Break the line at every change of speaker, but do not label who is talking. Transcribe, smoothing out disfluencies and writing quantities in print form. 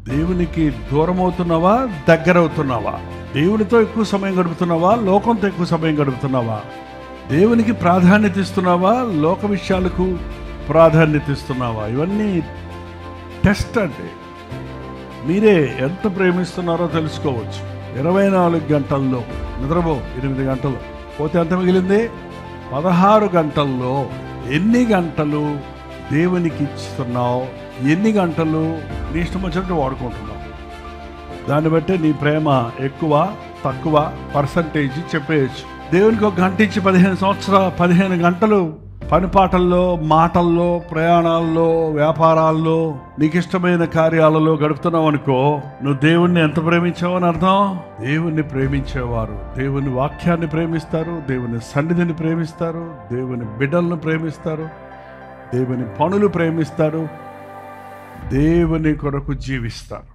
దేవునికి దూరం అవుతున్నావా, దగ్గర అవుతున్నావా? దేవునితో ఎక్కువ సమయం గడుపుతున్నావా, లోకంతో ఎక్కువ సమయం గడుపుతున్నావా? దేవునికి ప్రాధాన్యత ఇస్తున్నావా, లోక విషయాలకు ప్రాధాన్యత ఇస్తున్నావా? ఇవన్నీ టెస్ట్ అంటే మీరే ఎంత ప్రేమిస్తున్నారో తెలుసుకోవచ్చు. 24 గంటల్లో నిద్రపో, 8 గంటలు పోతే ఎంత మిగిలింది? 16 గంటల్లో ఎన్ని గంటలు దేవునికి ఇస్తున్నావు, ఎన్ని గంటలు నీ ఇష్టం వచ్చినట్టు వాడుకుంటున్నావు? దాన్ని బట్టి నీ ప్రేమ ఎక్కువ తక్కువ పర్సంటేజ్ చెప్పేయచ్చు. దేవునికి ఒక గంట ఇచ్చి 15 గంటలు పనిపాటల్లో, మాటల్లో, ప్రయాణాల్లో, వ్యాపారాల్లో, నీకు ఇష్టమైన కార్యాలలో గడుపుతున్నావు అనుకో, నువ్వు దేవుణ్ణి ఎంత ప్రేమించావు అని అర్థం. దేవుణ్ణి ప్రేమించేవారు దేవుని వాక్యాన్ని ప్రేమిస్తారు, దేవుని సన్నిధిని ప్రేమిస్తారు, దేవుని బిడ్డలను ప్రేమిస్తారు, దేవుని పనులు ప్రేమిస్తారు, దేవుని కొరకు జీవిస్తారు.